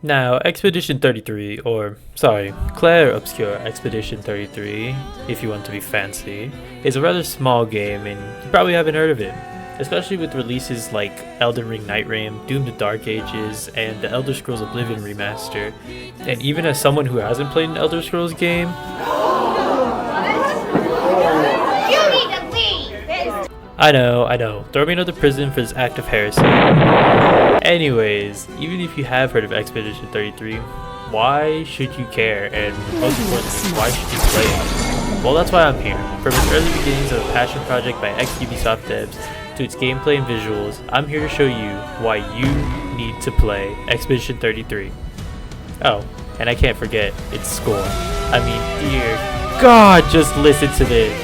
Now, Expedition 33, or sorry, Claire Obscur Expedition 33, if you want to be fancy, is a rather small game and you probably haven't heard of it, especially with releases like Elden Ring Night Realm, Doom the Dark Ages, and the Elder Scrolls Oblivion Remaster. And even as someone who hasn't played an Elder Scrolls game, I know, throw me into prison for this act of heresy. Anyways, even if you have heard of Expedition 33, why should you care, and most importantly, why should you play it? Well, that's why I'm here. From its early beginnings of a passion project by ex-Ubisoft devs to its gameplay and visuals, I'm here to show you why you need to play Expedition 33. Oh, and I can't forget its score. I mean, dear God, just listen to this.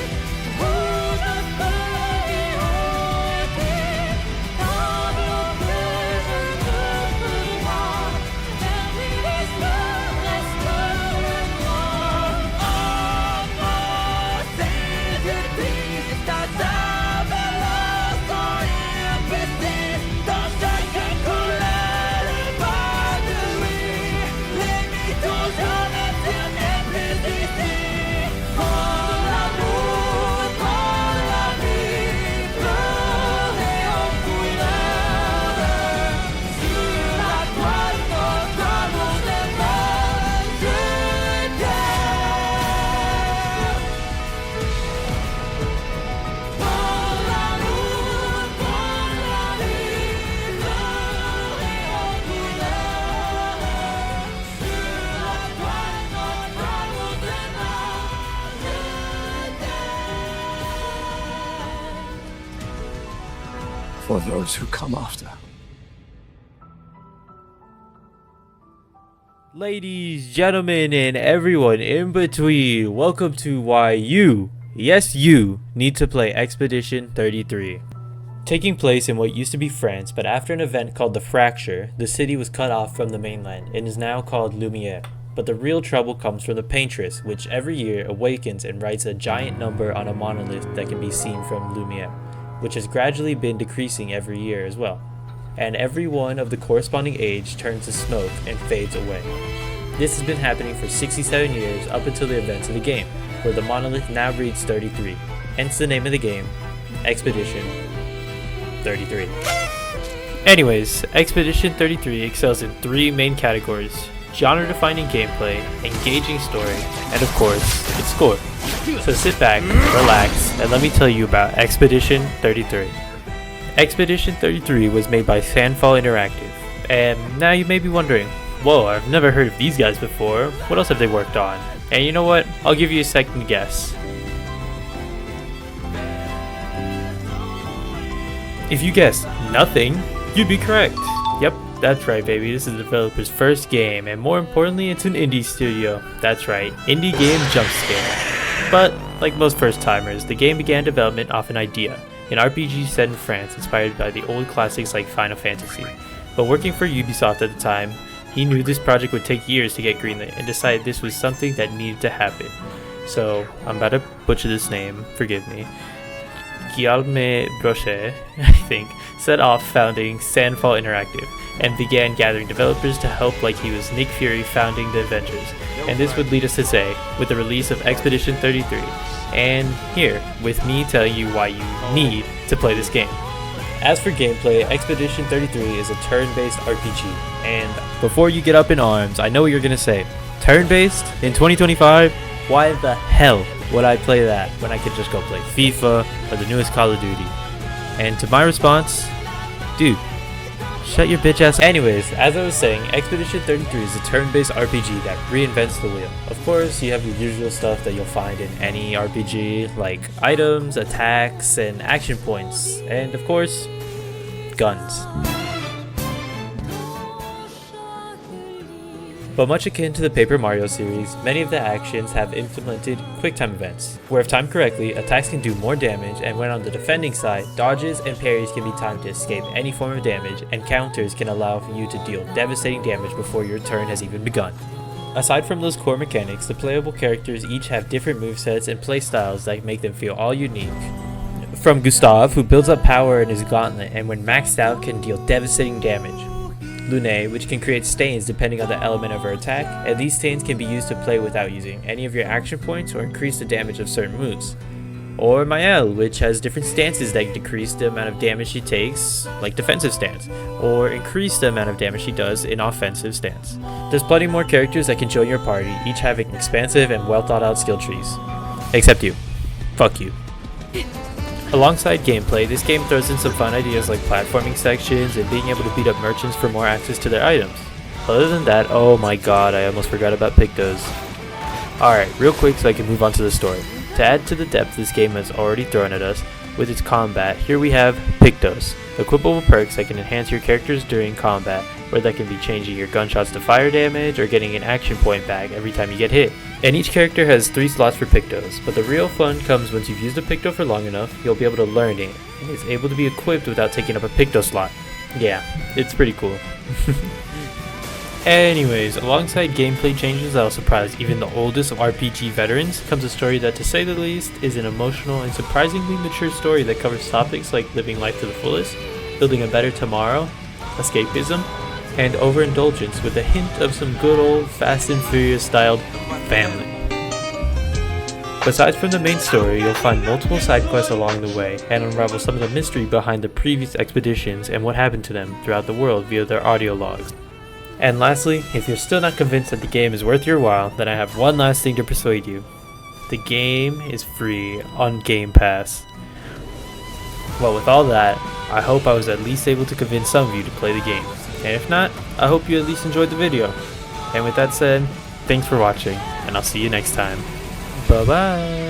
For those who come after. Ladies, gentlemen, and everyone in between, welcome to why you, yes you, need to play Expedition 33. Taking place in what used to be France, but after an event called the Fracture, the city was cut off from the mainland and is now called Lumiere. But the real trouble comes from the Paintress, which every year awakens and writes a giant number on a monolith that can be seen from Lumiere, which has gradually been decreasing every year as well, and every one of the corresponding age turns to smoke and fades away. This has been happening for 67 years up until the events of the game, where the monolith now reads 33, hence the name of the game, Expedition 33. Anyways, Expedition 33 excels in three main categories: genre-defining gameplay, engaging story, and of course, its score. So sit back, relax, and let me tell you about Expedition 33. Expedition 33 was made by Sandfall Interactive, and now you may be wondering, whoa, I've never heard of these guys before, what else have they worked on? And you know what, I'll give you a second guess. If you guessed nothing, you'd be correct. Yep, that's right baby, this is the developer's first game, and more importantly, it's an indie studio. That's right, indie game jump scare. But, like most first-timers, the game began development off an idea, an RPG set in France inspired by the old classics like Final Fantasy. But working for Ubisoft at the time, he knew this project would take years to get greenlit and decided this was something that needed to happen. So, I'm about to butcher this name, forgive me. Guillaume Brochet, I think, set off founding Sandfall Interactive and began gathering developers to help like he was Nick Fury founding the Avengers. And this would lead us to say, with the release of Expedition 33, and here, with me telling you why you need to play this game. As for gameplay, Expedition 33 is a turn-based RPG, and before you get up in arms, I know what you're gonna say. Turn-based? In 2025? Why the hell would I play that when I could just go play FIFA or the newest Call of Duty? And to my response, dude, shut your bitch ass. Anyways, as I was saying, Expedition 33 is a turn-based RPG that reinvents the wheel. Of course, you have your usual stuff that you'll find in any RPG, like items, attacks, and action points, and of course, guns. But much akin to the Paper Mario series, many of the actions have implemented QuickTime events, where if timed correctly, attacks can do more damage, and when on the defending side, dodges and parries can be timed to escape any form of damage, and counters can allow for you to deal devastating damage before your turn has even begun. Aside from those core mechanics, the playable characters each have different movesets and playstyles that make them feel all unique. From Gustav, who builds up power in his gauntlet and when maxed out can deal devastating damage. Lune, which can create stains depending on the element of her attack, and these stains can be used to play without using any of your action points or increase the damage of certain moves. Or Mael, which has different stances that decrease the amount of damage she takes, like defensive stance, or increase the amount of damage she does in offensive stance. There's plenty more characters that can join your party, each having expansive and well thought out skill trees. Except you. Fuck you. Alongside gameplay, this game throws in some fun ideas like platforming sections and being able to beat up merchants for more access to their items. Other than that, oh my god, I almost forgot about Pictos. Alright, real quick so I can move on to the story. To add to the depth this game has already thrown at us with its combat, here we have Pictos, equipable perks that can enhance your characters during combat, where that can be changing your gunshots to fire damage or getting an action point back every time you get hit. And each character has 3 slots for Pictos, but the real fun comes once you've used a Picto for long enough, you'll be able to learn it, and it's able to be equipped without taking up a Picto slot. Yeah, it's pretty cool. Anyways, alongside gameplay changes that'll surprise even the oldest of RPG veterans, comes a story that, to say the least, is an emotional and surprisingly mature story that covers topics like living life to the fullest, building a better tomorrow, escapism, and overindulgence with a hint of some good old Fast and Furious styled family. Besides from the main story, you'll find multiple side quests along the way and unravel some of the mystery behind the previous expeditions and what happened to them throughout the world via their audio logs. And lastly, if you're still not convinced that the game is worth your while, then I have one last thing to persuade you. The game is free on Game Pass. Well, with all that, I hope I was at least able to convince some of you to play the game. And if not, I hope you at least enjoyed the video. And with that said, thanks for watching, and I'll see you next time. Bye bye!